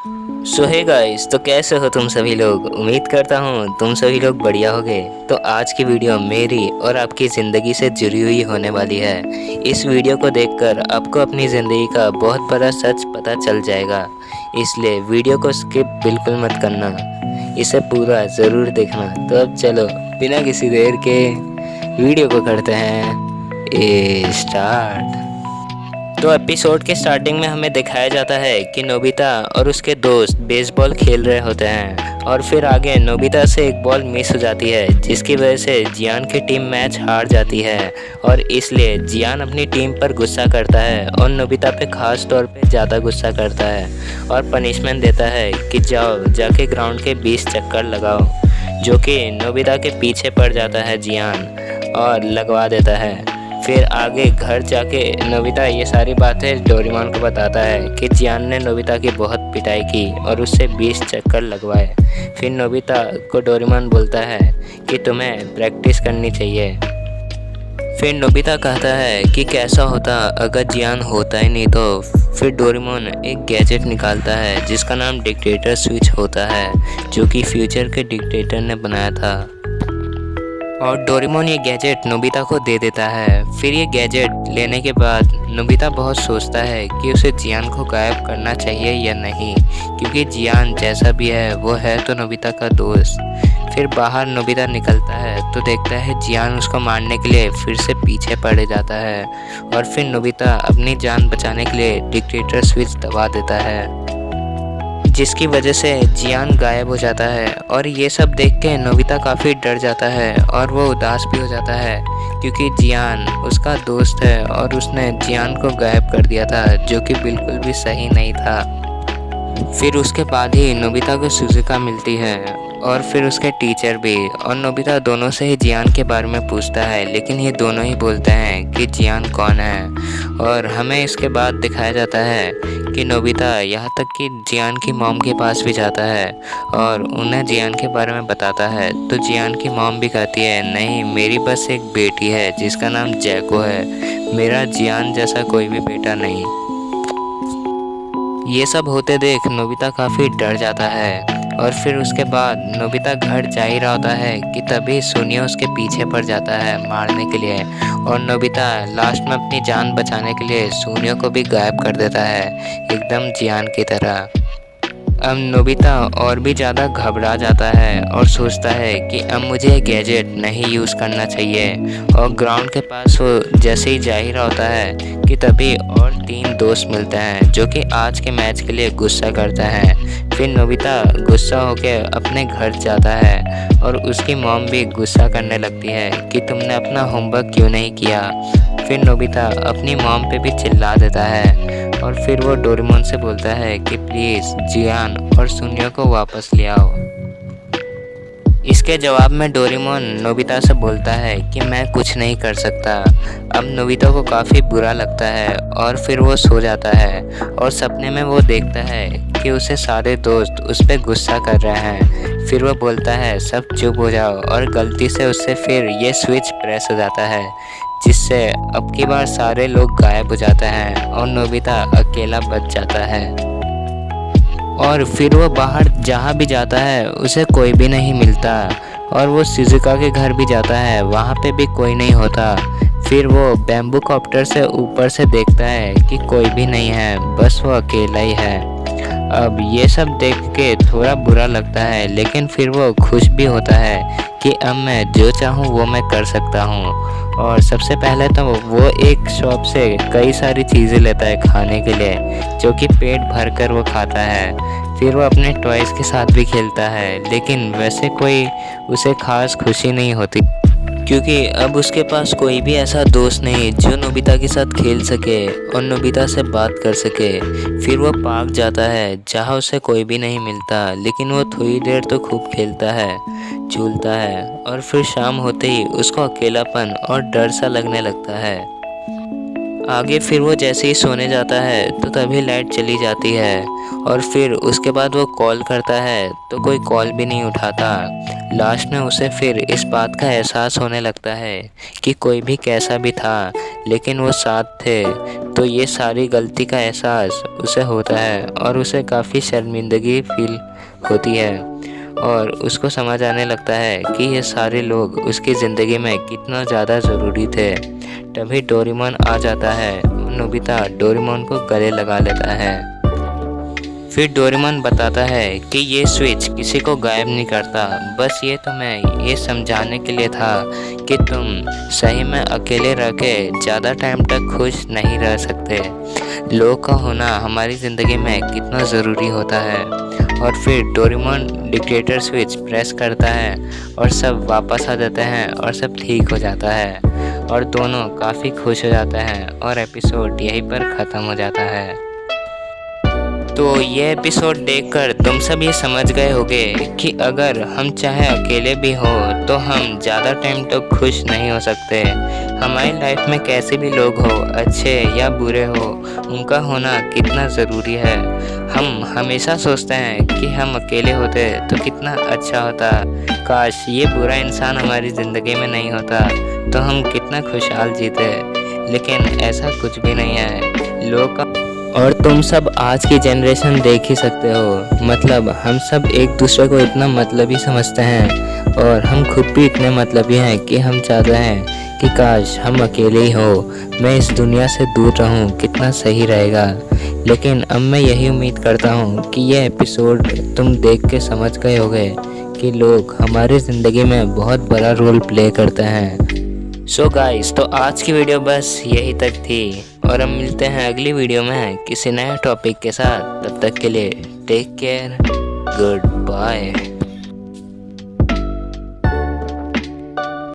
सो hey guys, तो कैसे हो तुम सभी लोग। उम्मीद करता हूँ तुम सभी लोग बढ़िया होगे। तो आज की वीडियो मेरी और आपकी ज़िंदगी से जुड़ी हुई होने वाली है। इस वीडियो को देखकर आपको अपनी ज़िंदगी का बहुत बड़ा सच पता चल जाएगा, इसलिए वीडियो को स्किप बिल्कुल मत करना, इसे पूरा ज़रूर देखना। तो अब चलो बिना किसी देर के वीडियो को करते हैं स्टार्ट। तो एपिसोड के स्टार्टिंग में हमें दिखाया जाता है कि नोबिता और उसके दोस्त बेसबॉल खेल रहे होते हैं, और फिर आगे नोबिता से एक बॉल मिस हो जाती है, जिसकी वजह से जियान की टीम मैच हार जाती है। और इसलिए जियान अपनी टीम पर गुस्सा करता है और नोबिता पे खास तौर पे ज़्यादा गुस्सा करता है और पनिशमेंट देता है कि जाओ जाके ग्राउंड के 20 चक्कर लगाओ, जो कि नोबिता के पीछे पड़ जाता है जियान और लगवा देता है। फिर आगे घर जाके नोबिता ये सारी बातें डोरेमोन को बताता है कि जियान ने नोबिता की बहुत पिटाई की और उससे 20 चक्कर लगवाए। फिर नोबिता को डोरेमोन बोलता है कि तुम्हें प्रैक्टिस करनी चाहिए। फिर नोबिता कहता है कि कैसा होता अगर जियान होता ही नहीं। तो फिर डोरेमोन एक गैजेट निकालता है जिसका नाम डिक्टेटर स्विच होता है, जो कि फ्यूचर के डिक्टेटर ने बनाया था। और डोरेमोन ये गैजेट नोबिता को दे देता है। फिर ये गैजेट लेने के बाद नोबिता बहुत सोचता है कि उसे जियान को गायब करना चाहिए या नहीं, क्योंकि जियान जैसा भी है वो है तो नोबिता का दोस्त। फिर बाहर नोबिता निकलता है तो देखता है जियान उसको मारने के लिए फिर से पीछे पड़ जाता है, और फिर नोबिता अपनी जान बचाने के लिए डिक्टेटर स्विच दबा देता है, जिसकी वजह से जियान गायब हो जाता है। और ये सब देख के नोबिता काफ़ी डर जाता है और वो उदास भी हो जाता है, क्योंकि जियान उसका दोस्त है और उसने जियान को गायब कर दिया था, जो कि बिल्कुल भी सही नहीं था। फिर उसके बाद ही नोबिता को सुजुका मिलती है और फिर उसके टीचर भी, और नोबिता दोनों से ही जियान के बारे में पूछता है, लेकिन ये दोनों ही बोलते हैं कि जियान कौन है। और हमें इसके बाद दिखाया जाता है कि नोबिता यहाँ तक कि जियान की मॉम के पास भी जाता है और उन्हें जियान के बारे में बताता है। तो जियान की मॉम भी कहती है, नहीं मेरी बस एक बेटी है जिसका नाम जैको है, मेरा जियान जैसा कोई भी बेटा नहीं। ये सब होते देख नोबिता काफ़ी डर जाता है। और फिर उसके बाद नोबिता घर जा ही रहा होता है कि तभी सुनियो उसके पीछे पड़ जाता है मारने के लिए, और नोबिता लास्ट में अपनी जान बचाने के लिए सुनियो को भी गायब कर देता है, एकदम जियान की तरह। अब नोबिता और भी ज़्यादा घबरा जाता है और सोचता है कि अब मुझे ये गैजेट नहीं यूज़ करना चाहिए। और ग्राउंड के पास वो जैसे ही जा ही रहा होता है कि तभी और 3 दोस्त मिलते हैं, जो कि आज के मैच के लिए गुस्सा करते हैं। फिर नोबिता गुस्सा होकर अपने घर जाता है और उसकी मॉम भी गुस्सा करने लगती है कि तुमने अपना होमवर्क क्यों नहीं किया। फिर नोबिता अपनी मॉम पे भी चिल्ला देता है और फिर वो डोरेमोन से बोलता है कि प्लीज़ जियान और सुनियो को वापस ले आओ। इसके जवाब में डोरेमोन नोबिता से बोलता है कि मैं कुछ नहीं कर सकता। अब नोबिता को काफ़ी बुरा लगता है और फिर वो सो जाता है, और सपने में वो देखता है कि उसे सारे दोस्त उस पर गुस्सा कर रहे हैं। फिर वो बोलता है सब चुप हो जाओ, और गलती से उससे फिर ये स्विच प्रेस हो जाता है, जिससे अब की बार सारे लोग गायब हो जाते हैं और नोबिता अकेला बच जाता है। और फिर वो बाहर जहाँ भी जाता है उसे कोई भी नहीं मिलता, और वो शिजुका के घर भी जाता है, वहाँ पे भी कोई नहीं होता। फिर वो बैम्बू कॉप्टर से ऊपर से देखता है कि कोई भी नहीं है, बस वो अकेला ही है। अब ये सब देख के थोड़ा बुरा लगता है, लेकिन फिर वो खुश भी होता है कि अब मैं जो चाहूँ वो मैं कर सकता हूँ। और सबसे पहले तो वो एक शॉप से कई सारी चीज़ें लेता है खाने के लिए, जो कि पेट भर कर वो खाता है। फिर वो अपने टॉयज़ के साथ भी खेलता है, लेकिन वैसे कोई उसे खास खुशी नहीं होती, क्योंकि अब उसके पास कोई भी ऐसा दोस्त नहीं जो नोबिता के साथ खेल सके और नोबिता से बात कर सके। फिर वो पार्क जाता है जहाँ उसे कोई भी नहीं मिलता, लेकिन वो थोड़ी देर तो खूब खेलता है, झूलता है, और फिर शाम होते ही उसको अकेलापन और डर सा लगने लगता है। आगे फिर वो जैसे ही सोने जाता है तो तभी लाइट चली जाती है और फिर उसके बाद वो कॉल करता है तो कोई कॉल भी नहीं उठाता। लास्ट में उसे फिर इस बात का एहसास होने लगता है कि कोई भी कैसा भी था लेकिन वो साथ थे। तो ये सारी गलती का एहसास उसे होता है और उसे काफ़ी शर्मिंदगी फील होती है और उसको समझ आने लगता है कि ये सारे लोग उसकी ज़िंदगी में कितना ज़्यादा ज़रूरी थे। तभी डोरेमोन आ जाता है और नोबिता डोरेमोन को गले लगा लेता है। फिर डोरेमोन बताता है कि ये स्विच किसी को गायब नहीं करता, बस ये तुम्हें ये समझाने के लिए था कि तुम सही में अकेले रह के ज़्यादा टाइम तक खुश नहीं रह सकते। लोग का होना हमारी ज़िंदगी में कितना ज़रूरी होता है। और फिर डोरेमोन डिक्टेटर स्विच प्रेस करता है और सब वापस आ जाते हैं और सब ठीक हो जाता है और दोनों काफ़ी खुश हो जाते हैं और एपिसोड यहीं पर ख़त्म हो जाता है। तो ये एपिसोड देखकर तुम सब ये समझ गए होगे कि अगर हम चाहे अकेले भी हो तो हम ज़्यादा टाइम तक खुश नहीं हो सकते। हमारी लाइफ में कैसे भी लोग हो, अच्छे या बुरे हो, उनका होना कितना ज़रूरी है। हम हमेशा सोचते हैं कि हम अकेले होते तो कितना अच्छा होता, काश ये बुरा इंसान हमारी ज़िंदगी में नहीं होता तो हम कितना खुशहाल जीते। लेकिन ऐसा कुछ भी नहीं है। लोग का और तुम सब आज की जनरेशन देख ही सकते हो, मतलब हम सब एक दूसरे को इतना मतलबी समझते हैं और हम खुद भी इतने मतलबी हैं कि हम चाहते हैं कि काश हम अकेले ही हो, मैं इस दुनिया से दूर रहूं, कितना सही रहेगा। लेकिन अब मैं यही उम्मीद करता हूं कि ये एपिसोड तुम देख के समझ गए होगे कि लोग हमारी ज़िंदगी में बहुत बड़ा रोल प्ले करते हैं। सो गाइस, तो आज की वीडियो बस यही तक थी और हम मिलते हैं अगली वीडियो में किसी नए टॉपिक के साथ। तब तक के लिए टेक केयर, गुड बाय।